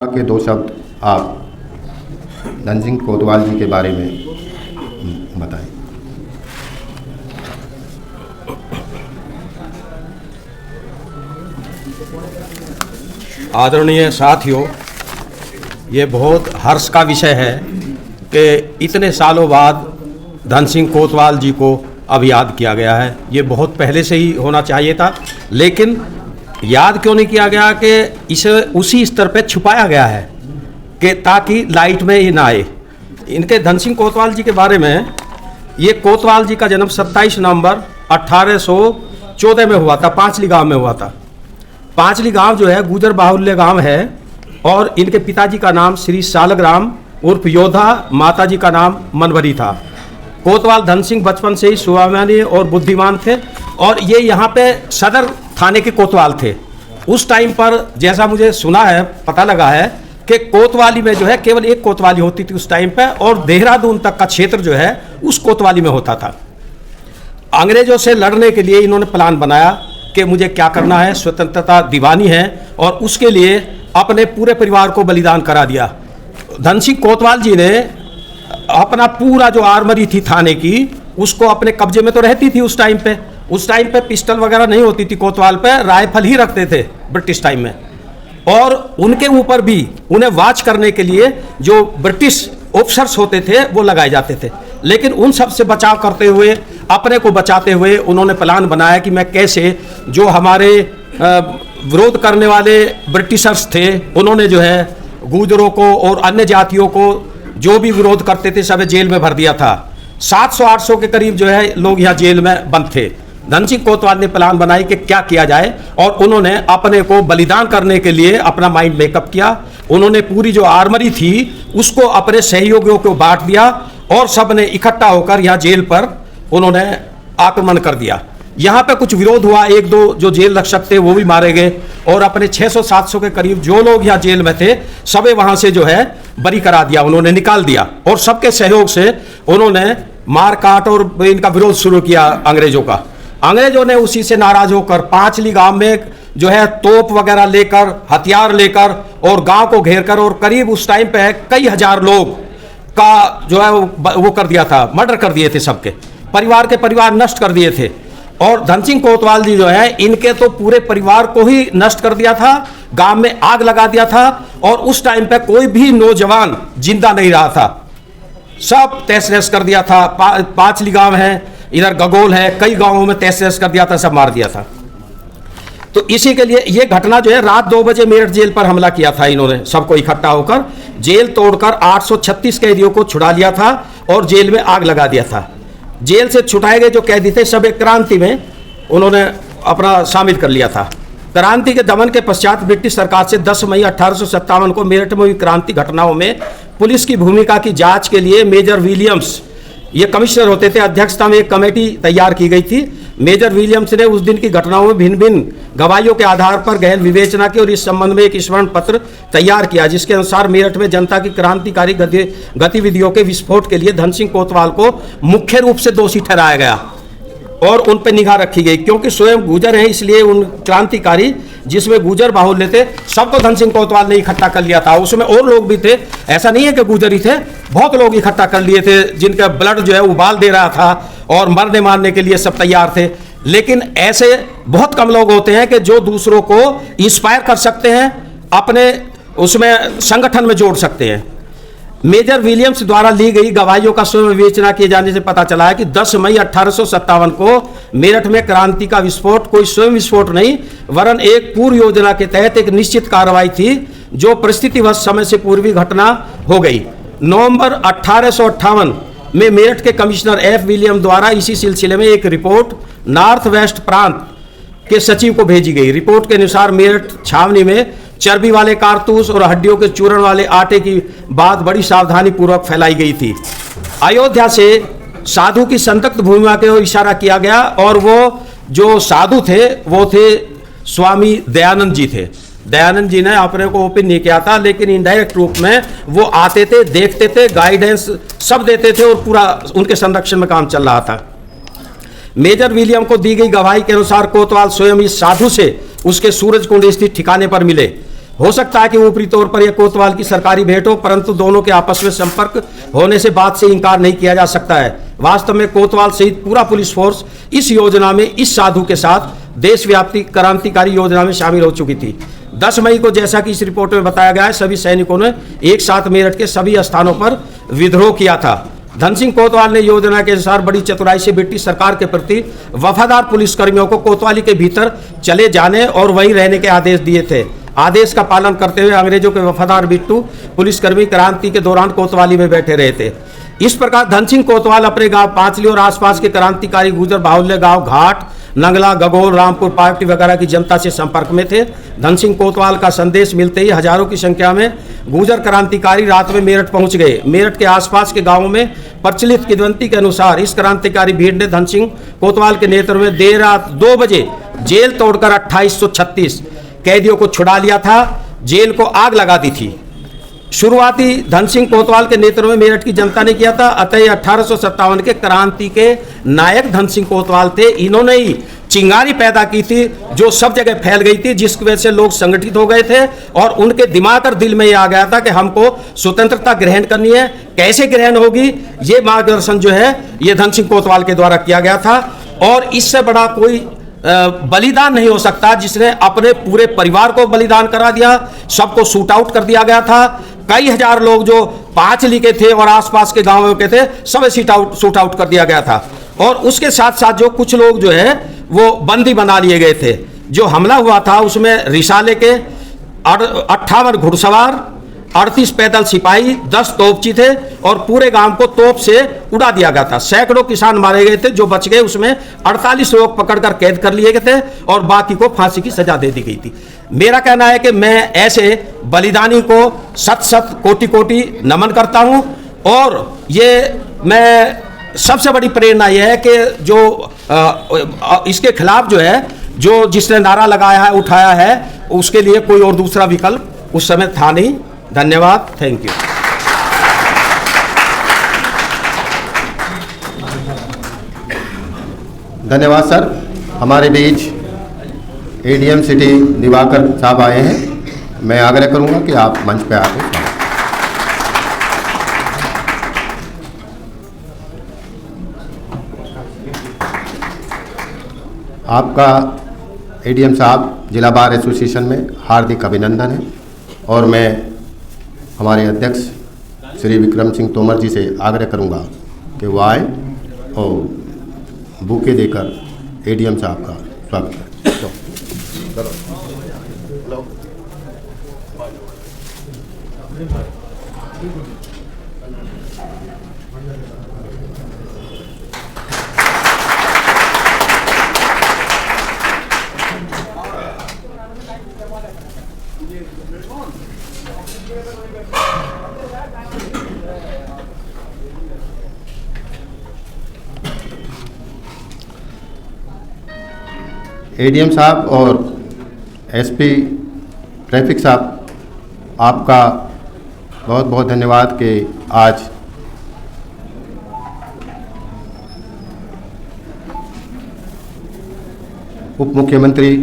के दो शब्द आप धन सिंह कोतवाल जी के बारे में बताएं। आदरणीय साथियों, ये बहुत हर्ष का विषय है कि इतने सालों बाद धन सिंह कोतवाल जी को अब याद किया गया है। ये बहुत पहले से ही होना चाहिए था, लेकिन याद क्यों नहीं किया गया कि इसे उसी स्तर पे छुपाया गया है कि ताकि लाइट में ये ना आए। इनके धन सिंह कोतवाल जी के बारे में, ये कोतवाल जी का जन्म 27 नवंबर 1814 में हुआ था, पांचली गांव में हुआ था। पांचली गांव जो है गुजर बाहुल्य गांव है और इनके पिताजी का नाम श्री सालग्राम उर्फ योधा, माताजी का नाम मनभरी था। कोतवाल धन सिंह बचपन से ही स्वाभिमानी और बुद्धिमान थे और ये यहाँ पे सदर थाने के कोतवाल थे। उस टाइम पर जैसा मुझे सुना है, पता लगा है कि कोतवाली में जो है केवल एक कोतवाली होती थी उस टाइम पे और देहरादून तक का क्षेत्र जो है उस कोतवाली में होता था। अंग्रेजों से लड़ने के लिए इन्होंने प्लान बनाया कि मुझे क्या करना है, स्वतंत्रता दिवानी है, और उसके लिए अपने पूरे परिवार को बलिदान करा दिया। धन सिंह कोतवाल जी ने अपना पूरा जो आर्मरी थी थाने की उसको अपने कब्जे में तो रहती थी उस टाइम पे। उस टाइम पे पिस्टल वगैरह नहीं होती थी कोतवाल पे, राइफल ही रखते थे ब्रिटिश टाइम में। और उनके ऊपर भी उन्हें वॉच करने के लिए जो ब्रिटिश ऑफिसर्स होते थे वो लगाए जाते थे। लेकिन उन सब से बचाव करते हुए, अपने को बचाते हुए उन्होंने प्लान बनाया कि मैं कैसे जो हमारे विरोध करने वाले ब्रिटिशर्स थे उन्होंने जो है गुजरों को और अन्य जातियों को जो भी विरोध करते थे सब जेल में भर दिया था। 700-800 के करीब जो है लोग यहाँ जेल में बंद थे। धन सिंह कोतवाल ने प्लान बनाई कि क्या किया जाए और उन्होंने अपने को बलिदान करने के लिए अपना माइंड मेकअप किया। उन्होंने पूरी जो आर्मरी थी उसको अपने सहयोगियों को बांट दिया और सब ने इकट्ठा होकर यहाँ जेल पर उन्होंने आक्रमण कर दिया। यहाँ पे कुछ विरोध हुआ, एक दो जो जेल रक्षक थे वो भी मारे गए और अपने 600-700 के करीब जो लोग यहाँ जेल में थे सबे वहाँ से जो है बरी करा दिया, उन्होंने निकाल दिया। और सबके सहयोग से उन्होंने मार काट और इनका विरोध शुरू किया अंग्रेजों का। अंग्रेजों ने उसी से नाराज होकर पांचली गांव में जो है तोप वगैरह लेकर, हथियार लेकर और गांव को घेर कर और करीब उस टाइम पे कई हजार लोग का जो है वो कर दिया था, मर्डर कर दिए थे, सबके परिवार नष्ट कर दिए थे। और धन सिंह कोतवाल जी जो है इनके तो पूरे परिवार को ही नष्ट कर दिया था, गांव में आग लगा दिया था और उस टाइम पे कोई भी नौजवान जिंदा नहीं रहा था, सब तहस नहस कर दिया था। पांचली गांव है, इधर गगोल है, कई गांवों में तहस नहस कर दिया था, सब मार दिया था। तो इसी के लिए ये घटना जो है रात 2 बजे मेरठ जेल पर हमला किया था इन्होंने, सबको इकट्ठा होकर जेल तोड़कर 836 कैदियों को छुड़ा लिया था और जेल में आग लगा दिया था। जेल से छुटाए गए जो कैदी थे सब एक क्रांति में उन्होंने अपना शामिल कर लिया था। क्रांति के दमन के पश्चात ब्रिटिश सरकार से 10 मई 1857 को मेरठ में हुई क्रांति घटनाओं में पुलिस की भूमिका की जांच के लिए मेजर विलियम्स, ये कमिश्नर होते थे, अध्यक्षता में एक कमेटी तैयार की गई थी। मेजर विलियम्स ने उस दिन की घटनाओं में भिन्न भिन्न गवाहियों के आधार पर गहन विवेचना की और इस संबंध में एक स्मरण पत्र तैयार किया, जिसके अनुसार मेरठ में जनता की क्रांतिकारी गतिविधियों के विस्फोट के लिए धन सिंह कोतवाल को मुख्य रूप से दोषी ठहराया गया और उन पर निगाह रखी गई। क्योंकि स्वयं गुजर हैं इसलिए उन क्रांतिकारी जिसमें गुजर बाहुल्य थे सबको धन सिंह कोतवाल ने इकट्ठा कर लिया था। उसमें और लोग भी थे, ऐसा नहीं है कि गुजर ही थे, बहुत लोग इकट्ठा कर लिए थे जिनका ब्लड जो है उबाल दे रहा था और मरने मारने के लिए सब तैयार थे। लेकिन ऐसे बहुत कम लोग होते हैं कि जो दूसरों को इंस्पायर कर सकते हैं, अपने उसमें संगठन में जोड़ सकते हैं। मेजर विलियम्स द्वारा ली गई गवाहियों का स्वयं विवेचना किए जाने से पता चला है कि 10 मई 1857 को मेरठ में क्रांति का विस्फोट कोई स्वयं विस्फोट नहीं वरन एक पूर्व योजना के तहत एक निश्चित कार्रवाई थी जो परिस्थितिवश समय से पूर्वी घटना हो गई। नवंबर 1858 में मेरठ के कमिश्नर एफ विलियम द्वारा इसी सिलसिले में एक रिपोर्ट नॉर्थ वेस्ट प्रांत के सचिव को भेजी गई। रिपोर्ट के अनुसार मेरठ छावनी में चर्बी वाले कारतूस और हड्डियों के चूर्ण वाले आटे की बात बड़ी सावधानी पूर्वक फैलाई गई थी। अयोध्या से साधु की संतप्त भूमिका की ओर इशारा किया गया और वो जो साधु थे वो थे स्वामी दयानंद जी थे। दयानंद जी ने अपने को ओपन नहीं किया था, लेकिन इनडायरेक्ट रूप में वो आते थे, देखते थे, गाइडेंस सब देते थे और पूरा उनके संरक्षण में काम चल रहा था। मेजर विलियम को दी गई गवाही के अनुसार कोतवाल स्वयं इस साधु से उसके सूरजकुंड स्थित ठिकाने पर मिले। हो सकता है कि ऊपरी तौर पर यह कोतवाल की सरकारी भेंट हो, परंतु दोनों के आपस में संपर्क होने से बात से इनकार नहीं किया जा सकता है। वास्तव में कोतवाल सहित पूरा पुलिस फोर्स इस योजना में इस साधु के साथ देशव्यापी क्रांतिकारी योजना में शामिल हो चुकी थी। 10 मई को जैसा कि इस रिपोर्ट में बताया गया है, सभी सैनिकों ने एक साथ मेरठ के सभी स्थानों पर विद्रोह किया था। धन सिंह कोतवाल ने योजना के अनुसार बड़ी चतुराई से ब्रिटिश सरकार के प्रति वफादार पुलिसकर्मियों को कोतवाली के भीतर चले जाने और वहीं रहने के आदेश दिए थे। आदेश का पालन करते हुए अंग्रेजों के वफादार बिट्टू पुलिसकर्मी क्रांति के दौरान कोतवाली में बैठे रहे थे। इस प्रकार धन सिंह कोतवाल अपने गांव पांचली और आसपास के क्रांतिकारी गुजर बाहुल्य गांव घाट, नंगला, गगोल, रामपुर, पार्टी वगैरह की जनता से संपर्क में थे। धन सिंह कोतवाल का संदेश मिलते ही हजारों की संख्या में गुजर क्रांतिकारी रात में मेरठ पहुंच गए। मेरठ के आसपास के गांवों में प्रचलित किंवदंती के अनुसार इस क्रांतिकारी भीड़ ने धन सिंह कोतवाल के नेतृत्व में देर रात 2 बजे जेल तोड़कर 2836 कैदियों को छुड़ा लिया था, जेल को आग लगा दी थी। शुरुआती धन सिंह कोतवाल के नेतृत्व में मेरठ की जनता ने किया था। अतः 1857 के क्रांति के नायक धन सिंह कोतवाल थे। इन्होंने ही चिंगारी पैदा की थी जो सब जगह फैल गई थी, जिसकी वजह से लोग संगठित हो गए थे और उनके दिमाग और दिल में ये आ गया था कि हमको स्वतंत्रता ग्रहण करनी है। कैसे ग्रहण होगी, ये मार्गदर्शन जो है ये धन सिंह कोतवाल के द्वारा किया गया था। और इससे बड़ा कोई बलिदान नहीं हो सकता जिसने अपने पूरे परिवार को बलिदान करा दिया, सबको शूट आउट कर दिया गया था। कई हजार लोग जो पांचली के थे और आसपास के गांवों के थे, सब शूट आउट कर दिया गया था। और उसके साथ साथ जो कुछ लोग जो है वो बंदी बना लिए गए थे। जो हमला हुआ था उसमें रिसाले के 58 घुड़सवार, 38 पैदल सिपाही, 10 तोपची थे और पूरे गांव को तोप से उड़ा दिया गया था। सैकड़ों किसान मारे गए थे। जो बच गए उसमें 48 लोग पकड़कर कैद कर लिए गए थे और बाकी को फांसी की सजा दे दी गई थी। मेरा कहना है कि मैं ऐसे बलिदानी को शत कोटि कोटि नमन करता हूं। और ये मैं सबसे बड़ी प्रेरणा यह है कि जो इसके खिलाफ जो है, जो जिसने नारा लगाया है, उठाया है, उसके लिए कोई और दूसरा विकल्प उस समय था नहीं। धन्यवाद, थैंक यू। धन्यवाद सर। हमारे बीच एडीएम सिटी दिवाकर साहब आए हैं। मैं आग्रह करूंगा कि आप मंच पे आके आपका एडीएम साहब जिला बार एसोसिएशन में हार्दिक अभिनंदन है। और मैं हमारे अध्यक्ष श्री विक्रम सिंह तोमर जी से आग्रह करूंगा कि वो आए और बुके देकर एडीएम साहब का स्वागत करें। एडीएम साहब और एसपी ट्रैफिक साहब, आपका बहुत बहुत धन्यवाद कि आज उप मुख्यमंत्री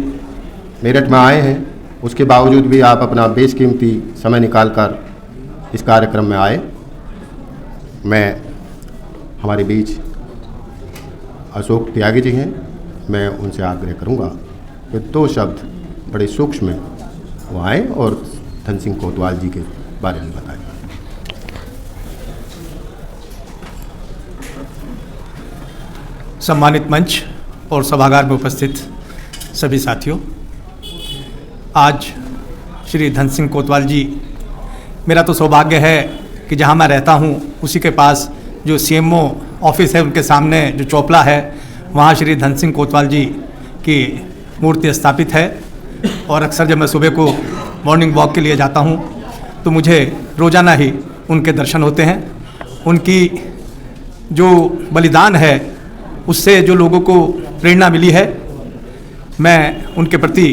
मेरठ में आए हैं, उसके बावजूद भी आप अपना बेशकीमती समय निकालकर इस कार्यक्रम में आए। मैं हमारे बीच अशोक त्यागी जी हैं, मैं उनसे आग्रह करूंगा कि 2 शब्द बड़े सूक्ष्म में वो आए और धन सिंह कोतवाल जी के बारे में बताएं। सम्मानित मंच और सभागार में उपस्थित सभी साथियों, आज श्री धन सिंह कोतवाल जी, मेरा तो सौभाग्य है कि जहां मैं रहता हूं उसी के पास जो सीएमओ ऑफिस है उनके सामने जो चौपला है वहाँ श्री धन सिंह कोतवाल जी की मूर्ति स्थापित है। और अक्सर जब मैं सुबह को मॉर्निंग वॉक के लिए जाता हूँ तो मुझे रोज़ाना ही उनके दर्शन होते हैं। उनकी जो बलिदान है उससे जो लोगों को प्रेरणा मिली है, मैं उनके प्रति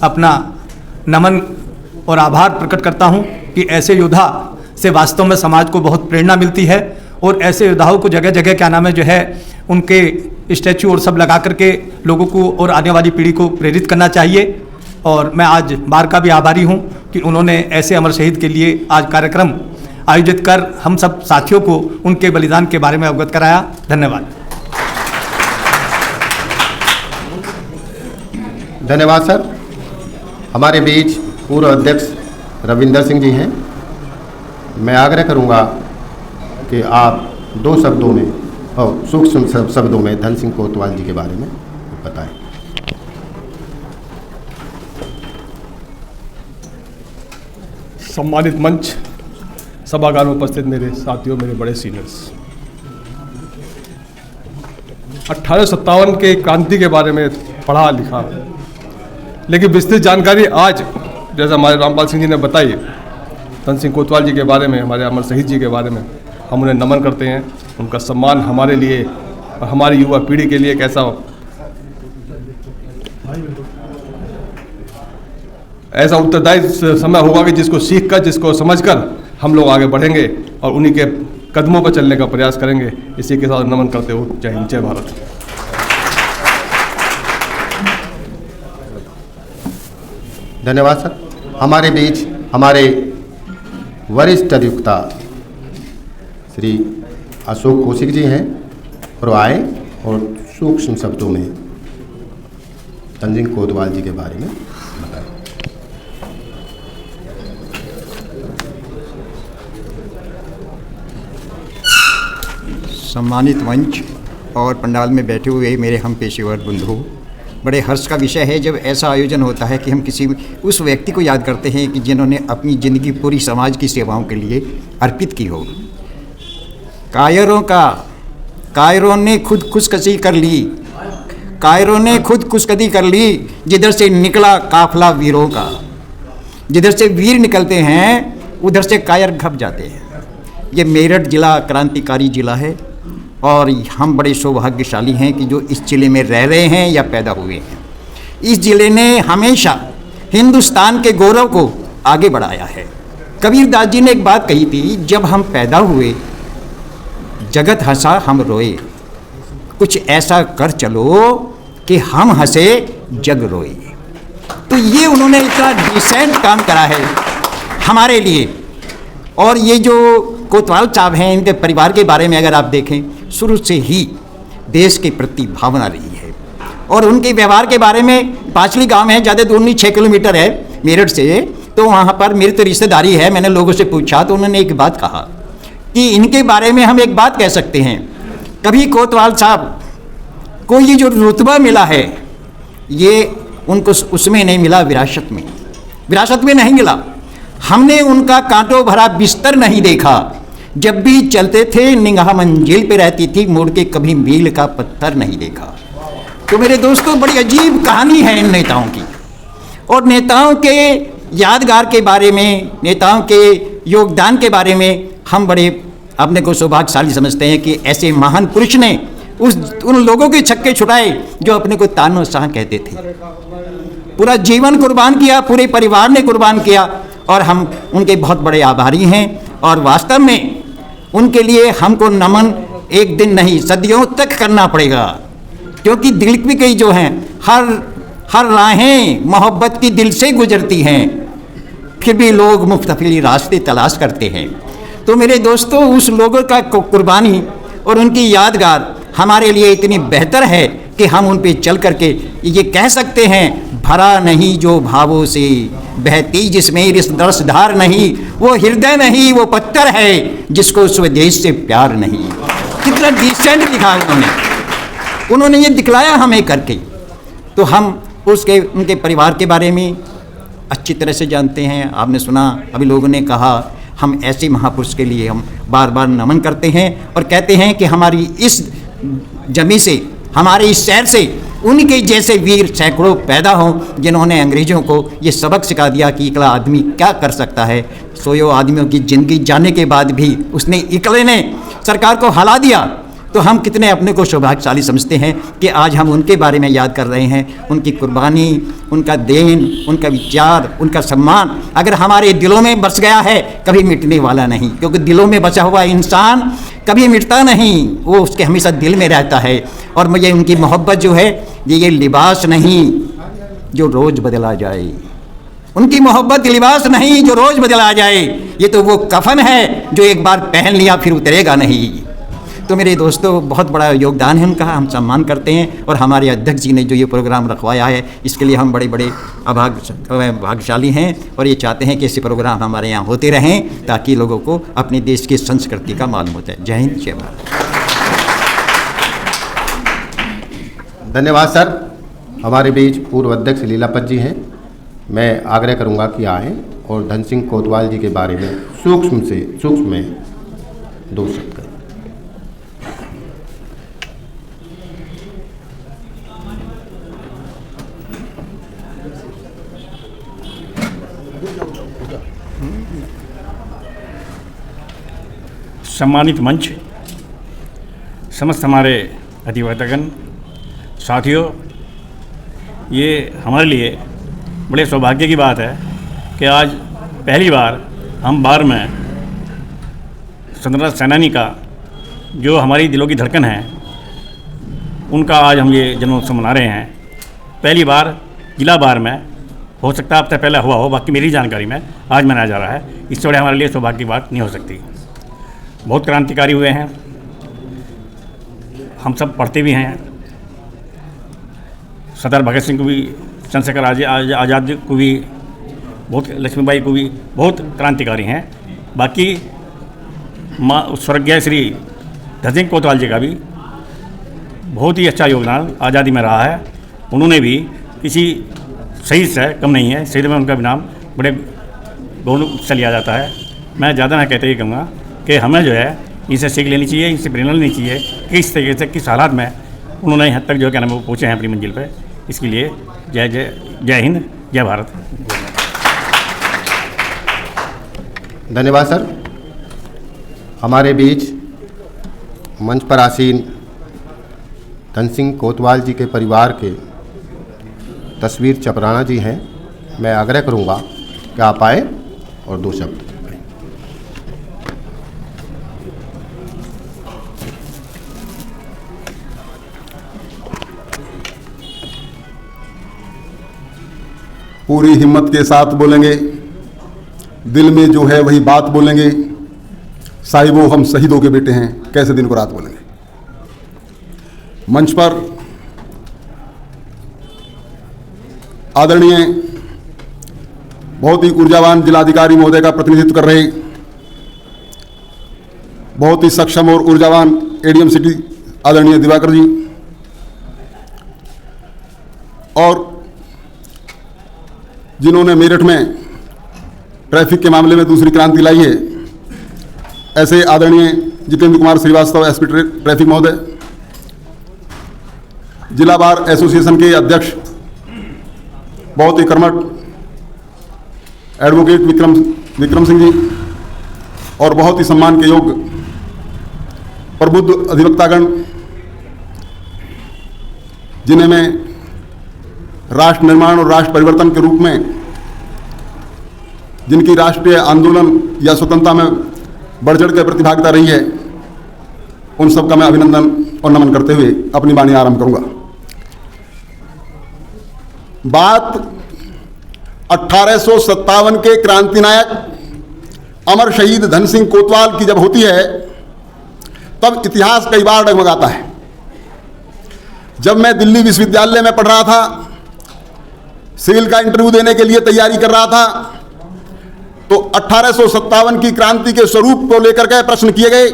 अपना नमन और आभार प्रकट करता हूँ कि ऐसे योद्धा से वास्तव में समाज को बहुत प्रेरणा मिलती है। और ऐसे योद्धाओं को जगह जगह क्या नाम है जो है उनके स्टैचू और सब लगा करके लोगों को और आने वाली पीढ़ी को प्रेरित करना चाहिए। और मैं आज बार का भी आभारी हूँ कि उन्होंने ऐसे अमर शहीद के लिए आज कार्यक्रम आयोजित कर हम सब साथियों को उनके बलिदान के बारे में अवगत कराया। धन्यवाद। धन्यवाद सर। हमारे बीच पूर्व अध्यक्ष रविंदर सिंह जी हैं। मैं आग्रह करूंगा कि आप 2 शब्दों में और सूक्ष्म शब्दों में धन सिंह कोतवाल जी के बारे में बताएं। सम्मानित मंच, सभागार में उपस्थित मेरे साथियों, मेरे बड़े सीनियर्स, 1857 के क्रांति के बारे में पढ़ा लिखा, लेकिन विस्तृत जानकारी आज जैसा हमारे रामपाल सिंह जी ने बताई धन सिंह कोतवाल जी के बारे में, हमारे अमर शहीद जी के बारे में, हम उन्हें नमन करते हैं। उनका सम्मान हमारे लिए और हमारी युवा पीढ़ी के लिए एक ऐसा उत्तरदायी समय होगा कि जिसको सीखकर, जिसको समझकर हम लोग आगे बढ़ेंगे और उन्हीं के कदमों पर चलने का प्रयास करेंगे। इसी के साथ नमन करते हुए जय हिंद, जय भारत। धन्यवाद सर। हमारे बीच हमारे वरिष्ठ अधिवक्ता श्री अशोक कौशिक जी हैं और आए और सूक्ष्म शब्दों में धन सिंह कोतवाल जी के बारे में बताएं। सम्मानित मंच और पंडाल में बैठे हुए मेरे हम पेशेवर बंधु, बड़े हर्ष का विषय है जब ऐसा आयोजन होता है कि हम किसी उस व्यक्ति को याद करते हैं कि जिन्होंने अपनी ज़िंदगी पूरी समाज की सेवाओं के लिए अर्पित की हो। कायरों ने खुद खुदकशी कर ली, कायरों ने खुद खुदकशी कर ली, जिधर से निकला काफिला वीरों का। जिधर से वीर निकलते हैं उधर से कायर घप जाते हैं। ये मेरठ जिला क्रांतिकारी जिला है और हम बड़े सौभाग्यशाली हैं कि जो इस ज़िले में रह रहे हैं या पैदा हुए हैं। इस ज़िले ने हमेशा हिंदुस्तान के गौरव को आगे बढ़ाया है। कबीरदास जी ने एक बात कही थी, जब हम पैदा हुए जगत हंसा हम रोए, कुछ ऐसा कर चलो कि हम हंसे जग रोए। तो ये उन्होंने इतना डिसेंट काम करा है हमारे लिए। और ये जो कोतवाल साहब हैं, इनके परिवार के बारे में अगर आप देखें, शुरू से ही देश के प्रति भावना रही है। और उनके व्यवहार के बारे में, पांचली गांव है, ज़्यादा दूर नहीं, 6 किलोमीटर है मेरठ से, तो वहाँ पर मेरी तो रिश्तेदारी है। मैंने लोगों से पूछा तो उन्होंने एक बात कहा कि इनके बारे में हम एक बात कह सकते हैं, कभी कोतवाल साहब को ये जो रुतबा मिला है ये उनको उसमें नहीं मिला, विरासत में नहीं मिला। हमने उनका कांटों भरा बिस्तर नहीं देखा, जब भी चलते थे निगाह मंजिल पे रहती थी, मुड़ के कभी मील का पत्थर नहीं देखा। तो मेरे दोस्तों, बड़ी अजीब कहानी है इन नेताओं की। और नेताओं के यादगार के बारे में, नेताओं के योगदान के बारे में हम बड़े अपने को सौभाग्यशाली समझते हैं कि ऐसे महान पुरुष ने उन लोगों के छक्के छुड़ाए जो अपने को तानाशाह कहते थे। पूरा जीवन कुर्बान किया, पूरे परिवार ने कुर्बान किया और हम उनके बहुत बड़े आभारी हैं। और वास्तव में उनके लिए हमको नमन एक दिन नहीं, सदियों तक करना पड़ेगा, क्योंकि दिल की जो हैं हर राहें मोहब्बत की दिल से गुजरती हैं, फिर भी लोग मुख्तलिफ रास्ते तलाश करते हैं। तो मेरे दोस्तों, उस लोगों का कुर्बानी और उनकी यादगार हमारे लिए इतनी बेहतर है कि हम उन पे चल करके ये कह सकते हैं, भरा नहीं जो भावों से, बहती जिसमें रसधार नहीं, वो हृदय नहीं वो पत्थर है, जिसको स्वदेश से प्यार नहीं। कितना डिसेंट लिखा उन्होंने ये दिखलाया हमें करके। तो हम उनके परिवार के बारे में अच्छी तरह से जानते हैं। आपने सुना, अभी लोगों ने कहा, हम ऐसे महापुरुष के लिए हम बार बार नमन करते हैं और कहते हैं कि हमारी इस जमी से, हमारे इस शहर से उनके जैसे वीर सैकड़ों पैदा हों, जिन्होंने अंग्रेज़ों को ये सबक सिखा दिया कि इकला आदमी क्या कर सकता है। सोयो आदमियों की ज़िंदगी जाने के बाद भी उसने इकले ने सरकार को हिला दिया। तो हम कितने अपने को सौभाग्यशाली समझते हैं कि आज हम उनके बारे में याद कर रहे हैं। उनकी कुर्बानी, उनका देन, उनका विचार, उनका सम्मान अगर हमारे दिलों में बस गया है, कभी मिटने वाला नहीं, क्योंकि दिलों में बसा हुआ इंसान कभी मिटता नहीं, वो उसके हमेशा दिल में रहता है। और मुझे उनकी मोहब्बत जो है ये लिबास नहीं जो रोज़ बदला जाए, उनकी मोहब्बत लिबास नहीं जो रोज़ बदला जाए, ये तो वो कफन है जो एक बार पहन लिया फिर उतरेगा नहीं। तो मेरे दोस्तों, बहुत बड़ा योगदान है उनका, हम सम्मान करते हैं। और हमारे अध्यक्ष जी ने जो ये प्रोग्राम रखवाया है, इसके लिए हम बड़े बड़े भाग्यशाली हैं और ये चाहते हैं कि ऐसे प्रोग्राम हमारे यहाँ होते रहें ताकि लोगों को अपने देश की संस्कृति का मालूम होता है। जय हिंद, जय भारत। धन्यवाद सर। हमारे बीच पूर्व अध्यक्ष लीलापत जी हैं। मैं आग्रह करूंगा कि आएँ और धन सिंह कोतवाल जी के बारे में सूक्ष्म में 2 शब्द करें। सम्मानित मंच, समस्त हमारे अधिवक्तागण, साथियों, ये हमारे लिए बड़े सौभाग्य की बात है कि आज पहली बार हम बार में स्वतंत्रता सेनानी का जो हमारी दिलों की धड़कन है, उनका आज हम ये जन्मोत्सव मना रहे हैं। पहली बार जिला बार में, हो सकता है अब तक पहले हुआ हो, बाकी मेरी जानकारी में आज मनाया जा रहा है। इससे बड़े हमारे लिए सौभाग्य की बात नहीं हो सकती। बहुत क्रांतिकारी हुए हैं, हम सब पढ़ते भी हैं। सरदार भगत सिंह को भी, चंद्रशेखर आज़ाद को भी, बहुत लक्ष्मीबाई को भी, बहुत क्रांतिकारी हैं। बाकी स्वर्गीय श्री धन सिंह कोतवाल जी का भी बहुत ही अच्छा योगदान आज़ादी में रहा है। उन्होंने भी किसी शहीद से कम नहीं है, शहीद में उनका भी नाम बड़े गौरव से लिया जाता है। मैं ज़्यादा ना कहते ही कहूँगा कि हमें जो है इनसे सीख लेनी चाहिए, इनसे प्रेरणा लेनी चाहिए कि किस तरीके से, किस हालात में उन्होंने यहाँ तक जो है क्या नाम वो पहुँचे हैं अपनी मंजिल पर। इसके लिए जय हिंद, जय भारत। धन्यवाद सर। हमारे बीच मंच पर आसीन धन सिंह कोतवाल जी के परिवार के तस्वीर चपराना जी हैं। मैं आग्रह करूंगा कि आप आए और 2 शब्द कहें। पूरी हिम्मत के साथ बोलेंगे, दिल में जो है वही बात बोलेंगे। साहिबो हम शहीदों के बेटे हैं, कैसे दिन को रात बोलेंगे। मंच पर आदरणीय बहुत ही ऊर्जावान जिलाधिकारी महोदय का प्रतिनिधित्व कर रहे बहुत ही सक्षम और ऊर्जावान एडीएम सिटी आदरणीय दिवाकर जी, और जिन्होंने मेरठ में ट्रैफिक के मामले में दूसरी क्रांति लाई है, ऐसे आदरणीय जितेंद्र कुमार श्रीवास्तव एसपी ट्रैफिक महोदय, जिला बार एसोसिएशन के अध्यक्ष बहुत ही कर्मठ एडवोकेट विक्रम सिंह जी, और बहुत ही सम्मान के योग्य प्रबुद्ध अधिवक्तागण, जिन्हें मैं राष्ट्र निर्माण और राष्ट्र परिवर्तन के रूप में, जिनकी राष्ट्रीय आंदोलन या स्वतंत्रता में बढ़ चढ़ कर प्रतिभागिता रही है, उन सबका मैं अभिनंदन और नमन करते हुए अपनी वाणी आरंभ करूंगा। बात 1857 के क्रांति नायक अमर शहीद धन सिंह कोतवाल की जब होती है, तब इतिहास कई बार डगमगाता है। जब मैं दिल्ली विश्वविद्यालय में पढ़ रहा था, सिविल का इंटरव्यू देने के लिए तैयारी कर रहा था, तो 1857 की क्रांति के स्वरूप को लेकर के प्रश्न किए गए।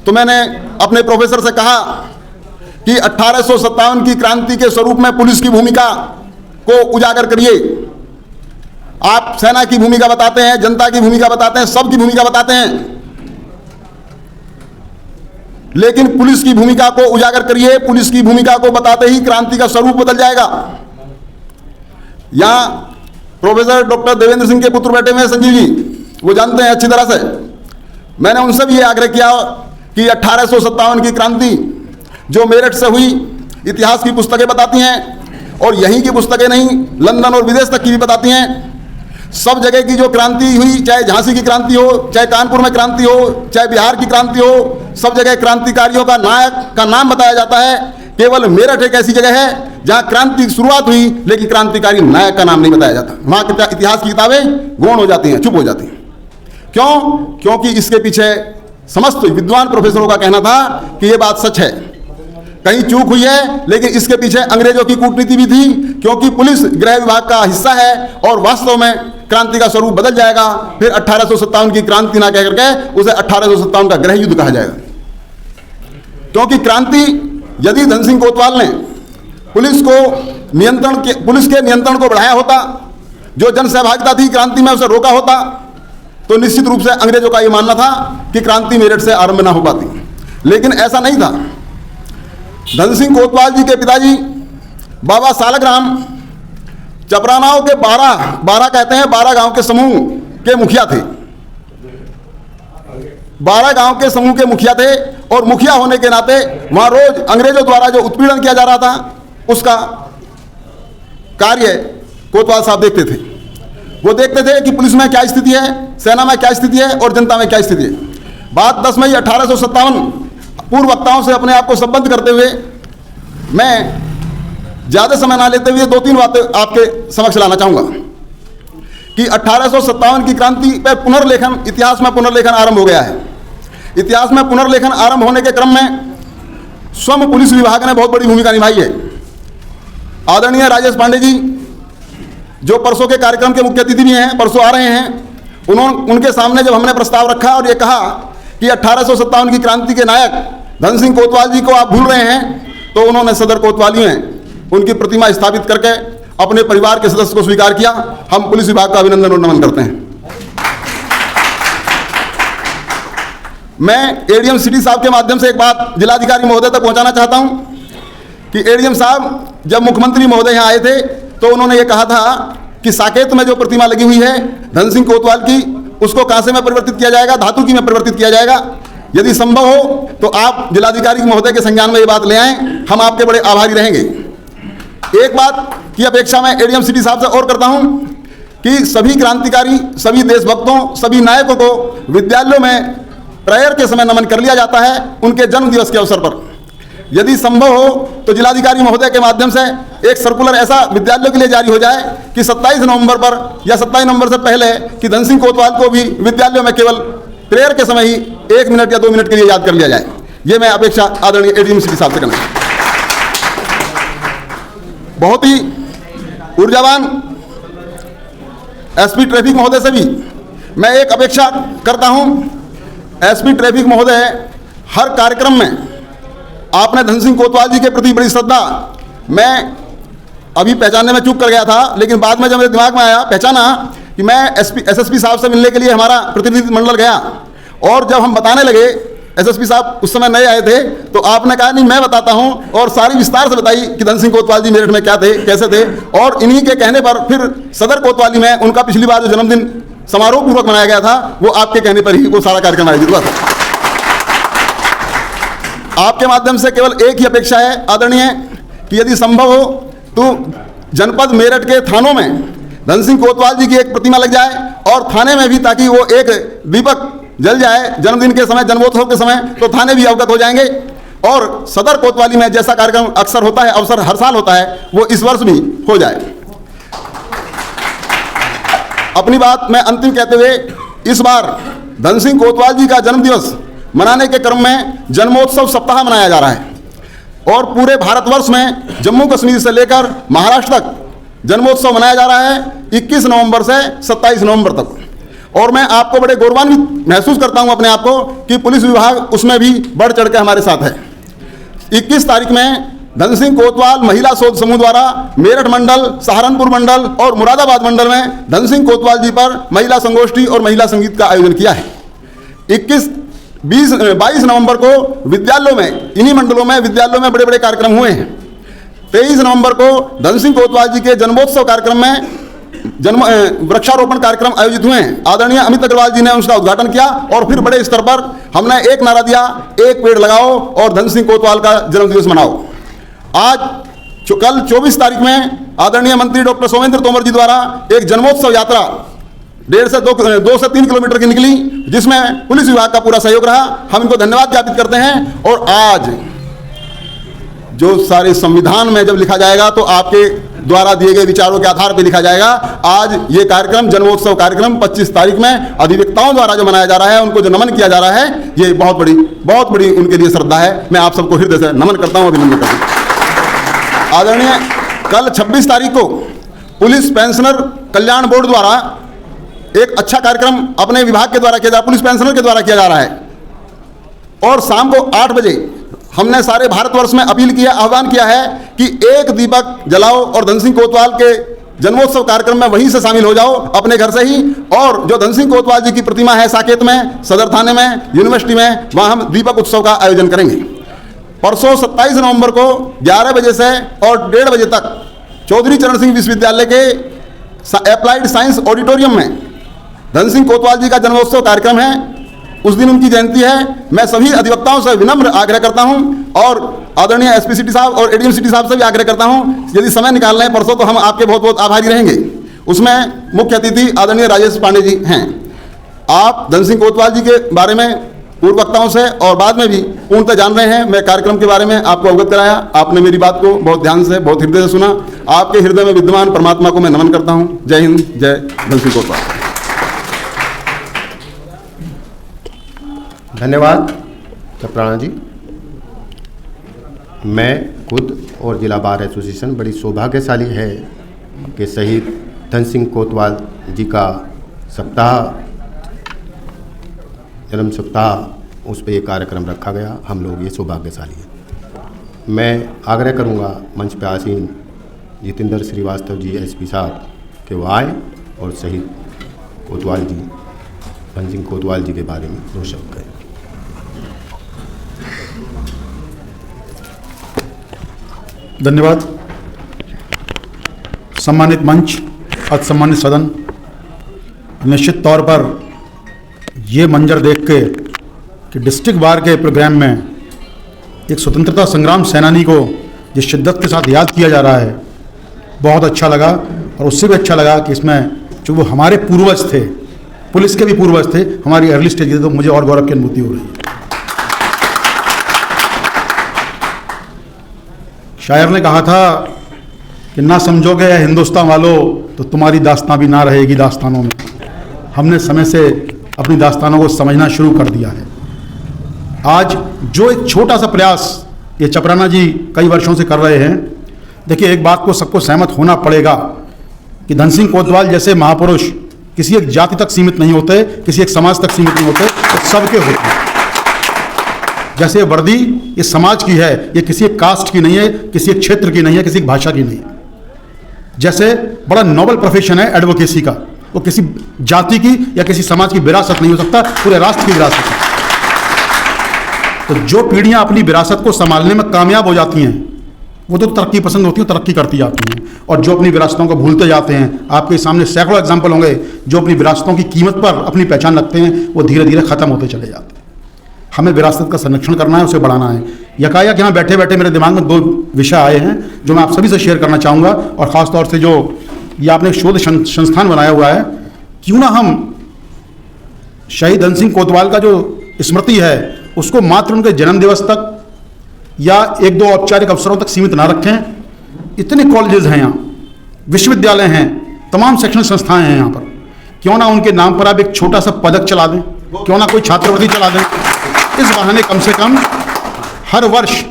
तो मैंने अपने प्रोफेसर से कहा कि 1857 की क्रांति के स्वरूप में पुलिस की भूमिका को उजागर करिए। आप सेना की भूमिका बताते हैं, जनता की भूमिका बताते हैं, सबकी भूमिका बताते हैं, लेकिन पुलिस की भूमिका को उजागर करिए। पुलिस की भूमिका को बताते ही क्रांति का स्वरूप बदल जाएगा। यहां प्रोफेसर डॉक्टर देवेंद्र सिंह के पुत्र बैठे हुए हैं, संजीव जी, वो जानते हैं अच्छी तरह से। मैंने उनसे भी ये आग्रह किया कि 1857 की क्रांति जो मेरठ से हुई, इतिहास की पुस्तकें बताती हैं, और यहीं की पुस्तकें नहीं, लंदन और विदेश तक की भी बताती हैं। सब जगह की जो क्रांति हुई, चाहे झांसी की क्रांति हो, चाहे कानपुर में क्रांति हो, चाहे बिहार की क्रांति हो, सब जगह क्रांतिकारियों का नायक का नाम बताया जाता है। केवल मेरठ एक ऐसी जगह है जहाँ क्रांति की शुरुआत हुई, लेकिन क्रांतिकारी नायक का नाम नहीं बताया जाता। वहाँ के इतिहास की किताबें गौण हो जाती हैं, चुप हो जाती हैं। क्यों? क्योंकि इसके पीछे समस्त विद्वान प्रोफेसरों का कहना था कि ये बात सच है, कहीं चूक हुई है, लेकिन इसके पीछे अंग्रेजों की कूटनीति भी थी, क्योंकि पुलिस गृह विभाग का हिस्सा है और वास्तव में क्रांति का स्वरूप बदल जाएगा। फिर 1857 की क्रांति ना कह करके उसे 1857 का गृह युद्ध कहा जाएगा। क्योंकि क्रांति यदि धन सिंह कोतवाल ने पुलिस के नियंत्रण को बढ़ाया होता, जो जन सहभागिता थी क्रांति में उसे रोका होता, तो निश्चित रूप से अंग्रेजों का यह मानना था कि क्रांति मेरठ से आरंभ ना हो पाती। लेकिन ऐसा नहीं था। धन सिंह कोतवाल जी के पिताजी बाबा सालग्राम चपरानाओं के 12 गांव के समूह के मुखिया थे। 12 गांव के समूह के मुखिया थे और मुखिया होने के नाते वहां रोज अंग्रेजों द्वारा जो उत्पीड़न किया जा रहा था उसका कार्य कोतवाल साहब देखते थे। वो देखते थे कि पुलिस में क्या स्थिति है, सेना में क्या स्थिति है और जनता में क्या स्थिति है। बात 10 मई 1857 पूर्व वक्ताओं से अपने आप को संबद्ध करते हुए मैं ज़्यादा समय ना लेते हुए 2-3 बातें आपके समक्ष लाना चाहूँगा कि 1857 की क्रांति पर पुनर्लेखन, इतिहास में पुनर्लेखन आरंभ हो गया है। इतिहास में पुनर्लेखन आरंभ होने के क्रम में स्वयं पुलिस विभाग ने बहुत बड़ी भूमिका निभाई है। आदरणीय राजेश पांडे जी, जो परसों के कार्यक्रम के मुख्य अतिथि भी हैं, परसों आ रहे हैं, उनके सामने जब हमने प्रस्ताव रखा और ये कहा कि 1857 की क्रांति के नायक धन सिंह कोतवाल जी को आप भूल रहे हैं, तो उन्होंने सदर कोतवाली में उनकी प्रतिमा स्थापित करके अपने परिवार के सदस्य को स्वीकार किया। हम पुलिस विभाग का अभिनंदन और नमन करते हैं। मैं एडीएम सिटी साहब के माध्यम से एक बात जिलाधिकारी महोदय तक पहुंचाना चाहता हूं कि एडीएम साहब जब मुख्यमंत्री महोदय यहां आए थे तो उन्होंने ये कहा था कि साकेत में जो प्रतिमा लगी हुई है धन सिंह कोतवाल की, उसको कांसे में परिवर्तित किया जाएगा, धातु की में परिवर्तित किया जाएगा। यदि संभव हो तो आप जिलाधिकारी महोदय के संज्ञान में ये बात ले आएं, हम आपके बड़े आभारी रहेंगे। एक बात की अपेक्षा मैं एडीएम सिटी साहब से और करता हूं कि सभी क्रांतिकारी, सभी देशभक्तों, सभी नायकों को विद्यालयों में प्रेयर के समय नमन कर लिया जाता है उनके जन्म दिवस के अवसर पर। यदि संभव हो तो जिलाधिकारी महोदय के माध्यम से एक सर्कुलर ऐसा विद्यालयों के लिए जारी हो जाए कि 27 नवंबर पर या 27 नवंबर से पहले कि धन सिंह कोतवाल को भी विद्यालयों में केवल प्रेयर के समय ही 1 मिनट या 2 मिनट के लिए याद कर लिया जाए। ये मैं अपेक्षा आदरणीय एडीएम सिटी साहब से करना। बहुत ही ऊर्जावान एसपी ट्रैफिक महोदय से भी मैं एक अपेक्षा करता हूं। एसपी ट्रैफिक महोदय, हर कार्यक्रम में आपने धन सिंह कोतवाल जी के प्रति बड़ी श्रद्धा, मैं अभी पहचानने में चूक कर गया था, लेकिन बाद में जब मेरे दिमाग में आया, पहचाना कि मैं एसएसपी साहब से मिलने के लिए हमारा प्रतिनिधि मंडल गया और जब हम बताने लगे, एसएसपी साहब उस समय नए आए थे, तो आपने कहा नहीं मैं बताता हूं और सारी विस्तार से बताई कि धन सिंह कोतवाल जी मेरठ में क्या थे, कैसे थे। और इन्हीं के कहने पर फिर सदर कोतवाली में उनका पिछली बार जो जन्मदिन समारोह पूर्वक मनाया गया था, वो आपके कहने पर ही वो सारा कार्यक्रम आयोजित हुआ था। आपके माध्यम से केवल एक ही अपेक्षा है आदरणीय कि यदि संभव हो तो जनपद मेरठ के थानों में धन सिंह कोतवाल जी की एक प्रतिमा लग जाए और थाने में भी, ताकि वो एक दीपक जल जाए जन्मदिन के समय, जन्मोत्सव के समय, तो थाने भी अवगत हो जाएंगे। और सदर कोतवाली में जैसा कार्यक्रम अक्सर होता है, अवसर हर साल होता है, वो इस वर्ष भी हो जाए। अपनी बात मैं अंतिम कहते हुए, इस बार धन सिंह कोतवाल जी का जन्मदिवस मनाने के क्रम में जन्मोत्सव सप्ताह मनाया जा रहा है और पूरे भारतवर्ष में जम्मू कश्मीर से लेकर महाराष्ट्र तक जन्मोत्सव मनाया जा रहा है 21 नवंबर से 27 नवंबर तक। और मैं आपको बड़े गौरवान्वित महसूस करता हूं अपने आप को कि पुलिस विभाग उसमें भी बढ़ चढ़ के हमारे साथ है। 21 तारीख में धन सिंह कोतवाल महिला शोध समूह द्वारा मेरठ मंडल, सहारनपुर मंडल और मुरादाबाद मंडल में धन सिंह कोतवाल जी पर महिला संगोष्ठी और महिला संगीत का आयोजन किया है। 22 नवंबर को विद्यालयों में, इन्हीं मंडलों में विद्यालयों में बड़े बड़े कार्यक्रम हुए हैं। 23 नवंबर को धन सिंह कोतवाल जी के जन्मोत्सव कार्यक्रम में वृक्षारोपण कार्यक्रम आयोजित हुए हैं। आदरणीय अमित अग्रवाल जी ने उसका उद्घाटन किया और फिर बड़े स्तर पर हमने एक नारा दिया, एक पेड़ लगाओ और धन सिंह कोतवाल का जन्मदिवस मनाओ। आज कल 24 तारीख में आदरणीय मंत्री डॉक्टर सोमेंद्र तोमर जी द्वारा एक जन्मोत्सव यात्रा 1.5 से 2 से 3 किलोमीटर की निकली, जिसमें पुलिस विभाग का पूरा सहयोग रहा। हम इनको धन्यवाद ज्ञापित करते हैं। और आज जो सारे संविधान में जब लिखा जाएगा तो आपके द्वारा दिए गए विचारों के आधार पर लिखा जाएगा। आज ये कार्यक्रम, जन्मोत्सव कार्यक्रम 25 तारीख में अधिवक्ताओं द्वारा जो मनाया जा रहा है, उनको जो नमन किया जा रहा है, ये बहुत बड़ी उनके लिए श्रद्धा है। मैं आप सबको हृदय से नमन करता हूँ, अभिनंदन करता हूँ। आदरणीय, कल 26 तारीख को पुलिस पेंशनर कल्याण बोर्ड द्वारा एक अच्छा कार्यक्रम अपने विभाग के द्वारा किया जा रहा है, पुलिस पेंशनर के द्वारा किया जा रहा है। और शाम को 8 बजे हमने सारे भारतवर्ष में अपील किया, आह्वान किया है कि एक दीपक जलाओ और धन सिंह कोतवाल के जन्मोत्सव कार्यक्रम में वहीं से शामिल हो जाओ, अपने घर से ही। और जो धन सिंह कोतवाल जी की प्रतिमा है साकेत में, सदर थाने में, यूनिवर्सिटी में, वहाँ हम दीपक उत्सव का आयोजन करेंगे। परसों 27 नवंबर को 11 बजे से और 1:30 बजे तक चौधरी चरण सिंह विश्वविद्यालय के एप्लाइड साइंस ऑडिटोरियम में धन सिंह कोतवाल जी का जन्मोत्सव कार्यक्रम है। उस दिन उनकी जयंती है। मैं सभी अधिवक्ताओं से विनम्र आग्रह करता हूं और आदरणीय एसपी सिटी साहब और एडीएम सिटी साहब से भी आग्रह करता हूं, यदि समय निकाल रहे हैं परसों, तो हम आपके बहुत बहुत आभारी रहेंगे। उसमें मुख्य अतिथि आदरणीय राजेश पांडे जी हैं। आप धन सिंह कोतवाल जी के बारे में पूर्व वक्ताओं से और बाद में भी पूर्णतः जान रहे हैं। मैं कार्यक्रम के बारे में आपको अवगत कराया, आपने मेरी बात को बहुत ध्यान से, बहुत हृदय से सुना। आपके हृदय में विद्यमान परमात्मा को मैं नमन करता हूँ। जय हिंद, जय धन सिंह कोतवाल। धन्यवाद कप्राणा जी। मैं खुद और जिला बार एसोसिएशन बड़ी सौभाग्यशाली है कि शहीद धन सिंह कोतवाल जी का जन्म सप्ताह, उस पर ये कार्यक्रम रखा गया। हम लोग ये सौभाग्यशाली हैं। मैं आग्रह करूँगा मंच पर आसीन जितेंद्र श्रीवास्तव जी एसपी साहब के वो आए और शहीद कोतवाल जी, धन सिंह कोतवाल जी के बारे में 2 शब्द कहें। धन्यवाद। सम्मानित मंच, सम्मानित सदन, निश्चित तौर पर ये मंजर देख के कि डिस्ट्रिक्ट बार के प्रोग्राम में एक स्वतंत्रता संग्राम सेनानी को जिस शिद्दत के साथ याद किया जा रहा है, बहुत अच्छा लगा। और उससे भी अच्छा लगा कि इसमें जो वो हमारे पूर्वज थे, पुलिस के भी पूर्वज थे, हमारी अर्ली स्टेज थे, तो मुझे और गौरव की अनुभूति हो रही है। शायर ने कहा था कि ना समझोगे हिंदुस्तान वालों तो तुम्हारी दास्तां भी ना रहेगी दास्तानों में। हमने समय से अपनी दास्तानों को समझना शुरू कर दिया है। आज जो एक छोटा सा प्रयास ये चपराना जी कई वर्षों से कर रहे हैं, देखिए एक बात को सबको सहमत होना पड़ेगा कि धन सिंह कोतवाल जैसे महापुरुष किसी एक जाति तक सीमित नहीं होते, किसी एक समाज तक सीमित नहीं होते, तो सबके होते हैं। जैसे वर्दी इस समाज की है, ये किसी एक कास्ट की नहीं है, किसी एक क्षेत्र की नहीं है, किसी एक भाषा की नहीं है। जैसे बड़ा नोबल प्रोफेशन है एडवोकेसी का, वो किसी जाति की या किसी समाज की विरासत नहीं हो सकता, पूरे राष्ट्र की विरासत है। तो जो पीढ़ियां अपनी विरासत को संभालने में कामयाब हो जाती हैं, वो तो तरक्की पसंद होती हैं, तरक्की करती जाती हैं। और जो अपनी विरासतों को भूलते जाते हैं, आपके सामने सैकड़ों एग्जाम्पल होंगे, जो अपनी विरासतों की कीमत पर अपनी पहचान रखते हैं, वो धीरे धीरे खत्म होते चले जाते हैं। हमें विरासत का संरक्षण करना है, उसे बढ़ाना है। यकायक यहाँ बैठे बैठे मेरे दिमाग में 2 विषय आए हैं जो मैं आप सभी से शेयर करना चाहूँगा। और ख़ास तौर से जो ये आपने शोध संस्थान बनाया हुआ है, क्यों ना हम शहीद धन सिंह कोतवाल का जो स्मृति है उसको मात्र उनके जन्म दिवस तक या 1-2 औपचारिक अवसरों तक सीमित ना रखें। इतने कॉलेजेस हैं यहाँ, विश्वविद्यालय हैं, तमाम शैक्षणिक संस्थाएं हैं यहाँ पर, क्यों ना उनके नाम पर आप एक छोटा सा पदक चला दें, क्यों ना कोई छात्रवृत्ति चला दें। इस बहाने कम से कम हर वर्ष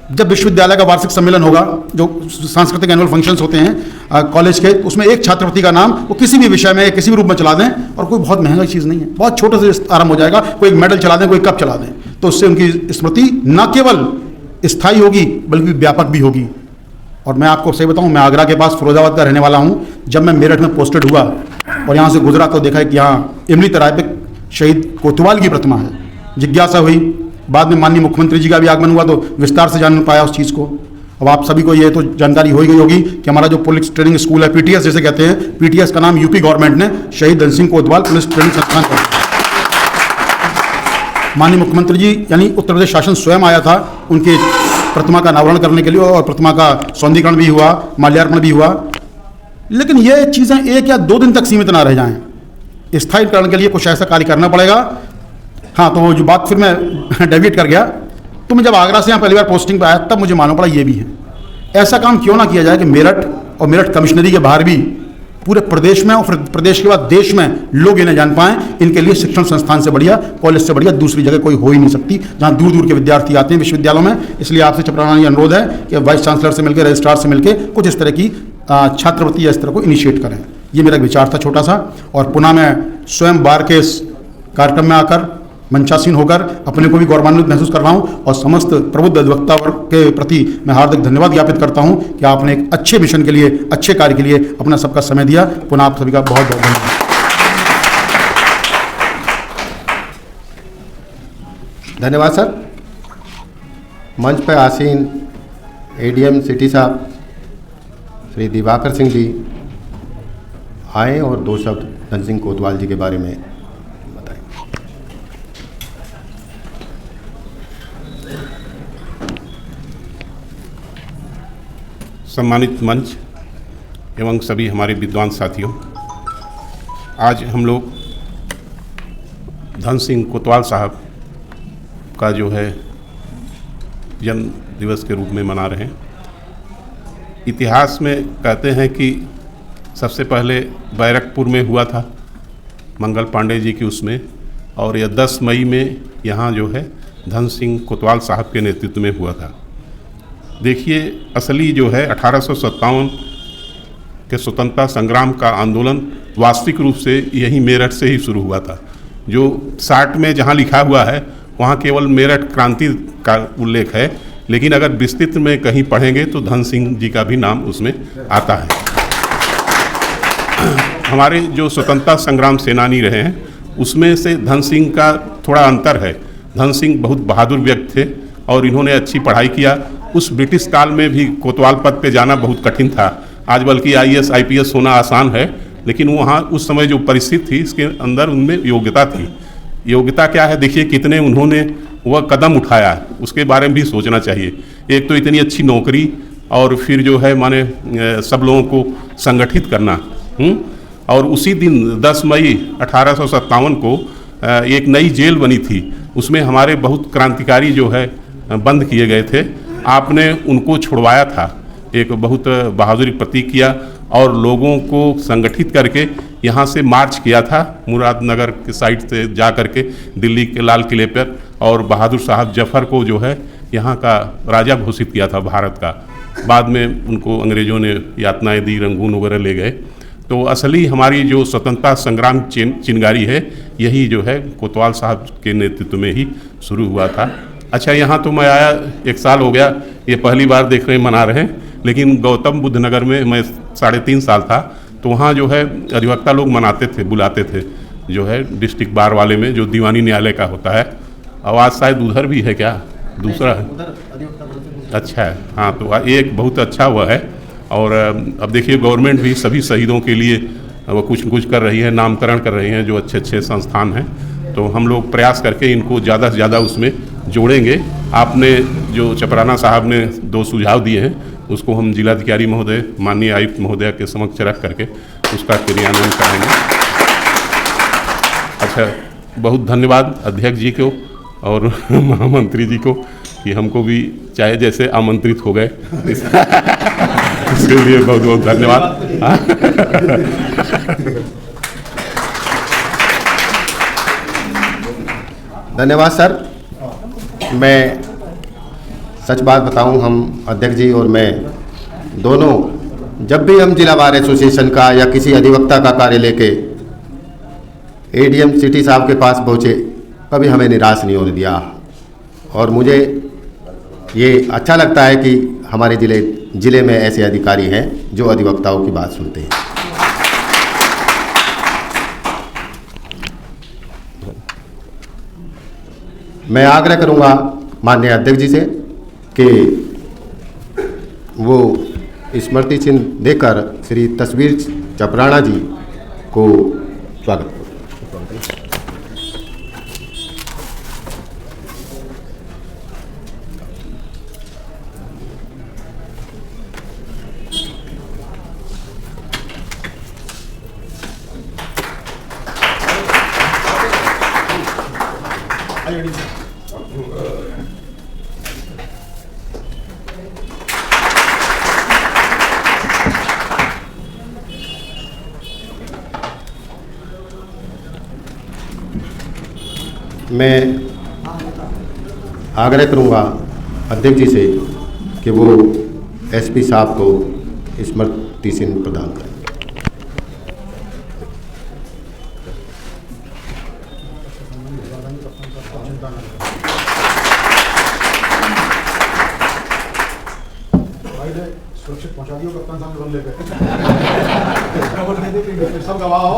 जब विश्वविद्यालय का वार्षिक सम्मेलन होगा, जो सांस्कृतिक एनुअल फंक्शंस होते हैं कॉलेज के, उसमें एक छात्रवृत्ति का नाम वो किसी भी विषय में किसी भी रूप में चला दें। और कोई बहुत महंगा चीज़ नहीं है, बहुत छोटे से आरंभ हो जाएगा। कोई एक मेडल चला दें, कोई कप चला दें, तो उससे उनकी स्मृति न केवल स्थायी होगी बल्कि व्यापक भी होगी। और मैं आपको सही बताऊं, मैं आगरा के पास फिरोजाबाद का रहने वाला हूं। जब मैं मेरठ में पोस्टेड हुआ और यहाँ से गुजरा तो देखा कि यहाँ इमली तराई पे शहीद कोतवाल की प्रतिमा है। जिज्ञासा हुई, बाद में माननीय मुख्यमंत्री जी का भी आगमन हुआ तो विस्तार से जान पाया उस चीज़ को। अब आप सभी को ये तो जानकारी हो ही गई होगी कि हमारा जो पुलिस ट्रेनिंग स्कूल है, पीटीएस जैसे कहते हैं, पीटीएस का नाम यूपी गवर्नमेंट ने शहीद धन सिंह कोतवाल पुलिस ट्रेनिंग संस्थान कर दिया। माननीय मुख्यमंत्री जी यानी उत्तर प्रदेश शासन स्वयं आया था उनकी प्रतिमा का अनावरण करने के लिए, और प्रतिमा का सौंदर्यीकरण भी हुआ, माल्यार्पण भी हुआ। लेकिन ये चीज़ें 1 या 2 दिन तक सीमित ना रह जाएं, स्थायीकरण के लिए कुछ ऐसा कार्य करना पड़ेगा। हाँ, तो जो बात फिर मैं डेविएट कर गया, तो मैं जब आगरा से यहाँ पहली बार पोस्टिंग पर आया तब मुझे मालूम पड़ा ये भी है। ऐसा काम क्यों ना किया जाए कि मेरठ और मेरठ कमिश्नरी के बाहर भी पूरे प्रदेश में और फिर प्रदेश के बाद देश में लोग इन्हें जान पाएं। इनके लिए शिक्षण संस्थान से बढ़िया, कॉलेज से बढ़िया दूसरी जगह कोई हो ही नहीं सकती जहां दूर दूर के विद्यार्थी आते हैं विश्वविद्यालयों में। इसलिए आपसे चपराना ये अनुरोध है कि वाइस चांसलर से मिलकर, रजिस्ट्रार से मिलकर कुछ इस तरह की छात्रवृत्ति या इस तरह को इनिशिएट करें। ये मेरा विचार था छोटा सा। और पुनः मैं स्वयं बार के इस कार्यक्रम में आकर मंचासीन होकर अपने को भी गौरवान्वित महसूस कर रहा हूं और समस्त प्रबुद्ध अधिवक्ता वर्ग के प्रति मैं हार्दिक धन्यवाद ज्ञापित करता हूं कि आपने एक अच्छे मिशन के लिए, अच्छे कार्य के लिए अपना सबका समय दिया। पुनः आप सभी का बहुत बहुत धन्यवाद। धन्यवाद सर। मंच पर आसीन एडीएम सिटी साहब श्री दिवाकर सिंह जी आए और 2 शब्द धन सिंह कोतवाल जी के बारे में बताएं। सम्मानित मंच एवं सभी हमारे विद्वान साथियों, आज हम लोग धन सिंह कोतवाल साहब का जो है जन्म दिवस के रूप में मना रहे हैं। इतिहास में कहते हैं कि सबसे पहले बैरकपुर में हुआ था मंगल पांडे जी की उसमें, और यह 10 मई में यहाँ जो है धन सिंह कोतवाल साहब के नेतृत्व में हुआ था। देखिए, असली जो है 1857 के स्वतंत्रता संग्राम का आंदोलन वास्तविक रूप से यही मेरठ से ही शुरू हुआ था। जो 60 में जहाँ लिखा हुआ है वहाँ केवल मेरठ क्रांति का उल्लेख है, लेकिन अगर विस्तृत में कहीं पढ़ेंगे तो धन सिंह जी का भी नाम उसमें आता है। हमारे जो स्वतंत्रता संग्राम सेनानी रहे हैं उसमें से धन सिंह का थोड़ा अंतर है। धन सिंह बहुत बहादुर व्यक्ति थे और इन्होंने अच्छी पढ़ाई किया। उस ब्रिटिश काल में भी कोतवाल पद पे जाना बहुत कठिन था। आज बल्कि IAS IPS होना आसान है, लेकिन वहाँ उस समय जो परिस्थिति थी इसके अंदर उनमें योग्यता थी। योग्यता क्या है, देखिए कितने उन्होंने वह कदम उठाया, उसके बारे में भी सोचना चाहिए। एक तो इतनी अच्छी नौकरी, और फिर जो है माने सब लोगों को संगठित करना। और उसी दिन 10 मई 1857 को एक नई जेल बनी थी, उसमें हमारे बहुत क्रांतिकारी जो है बंद किए गए थे। आपने उनको छुड़वाया था, एक बहुत बहादुरी प्रतीक किया और लोगों को संगठित करके यहाँ से मार्च किया था मुरादनगर के साइड से जा करके दिल्ली के लाल किले पर, और बहादुर साहब जफर को जो है यहाँ का राजा घोषित किया था भारत का। बाद में उनको अंग्रेज़ों ने यातनाएं दी, रंगून वगैरह ले गए। तो असली हमारी जो स्वतंत्रता संग्राम चिंगारी है यही जो है कोतवाल साहब के नेतृत्व में ही शुरू हुआ था। अच्छा, यहाँ तो मैं आया 1 साल हो गया, ये पहली बार देख रहे हैं, मना रहे हैं, लेकिन गौतम बुद्ध नगर में मैं 3.5 साल था, तो वहाँ जो है अधिवक्ता लोग मनाते थे, बुलाते थे, जो है डिस्ट्रिक्ट बार वाले में जो दीवानी न्यायालय का होता है। आवाज़ शायद उधर भी है क्या, दूसरा है? अच्छा है, हाँ, तो एक बहुत अच्छा हुआ है। और अब देखिए गवर्नमेंट भी सभी शहीदों के लिए वो कुछ कर रही है, नामकरण कर रही हैं जो अच्छे अच्छे संस्थान हैं। तो हम लोग प्रयास करके इनको ज़्यादा से ज़्यादा उसमें जोड़ेंगे। आपने जो चपराना साहब ने 2 सुझाव दिए हैं उसको हम जिलाधिकारी महोदय, माननीय आयुक्त महोदय के समक्ष रख करके उसका क्रियान्वयन कराएंगे। अच्छा, बहुत धन्यवाद अध्यक्ष जी को और महामंत्री जी को कि हमको भी चाहे जैसे आमंत्रित हो गए इसके लिए बहुत बहुत धन्यवाद। धन्यवाद सर। मैं सच बात बताऊं, हम अध्यक्ष जी और मैं दोनों जब भी हम जिला बार एसोसिएशन का या किसी अधिवक्ता का कार्य लेके एडीएम सिटी साहब के पास पहुँचे, कभी हमें निराश नहीं होने दिया। और मुझे ये अच्छा लगता है कि हमारे जिले में ऐसे अधिकारी हैं जो अधिवक्ताओं की बात सुनते हैं। मैं आग्रह करूंगा माननीय अध्यक्ष जी से कि वो स्मृति चिन्ह देकर श्री तस्वीर चपराना जी को स्वागत। मैं आग्रह करूंगा अध्यक्ष जी से कि वो एसपी साहब को स्मृति चिन्ह प्रदान करें। सुरक्षित पहुंचा दियो कप्तान साहब बंदे पे सब गवाह हो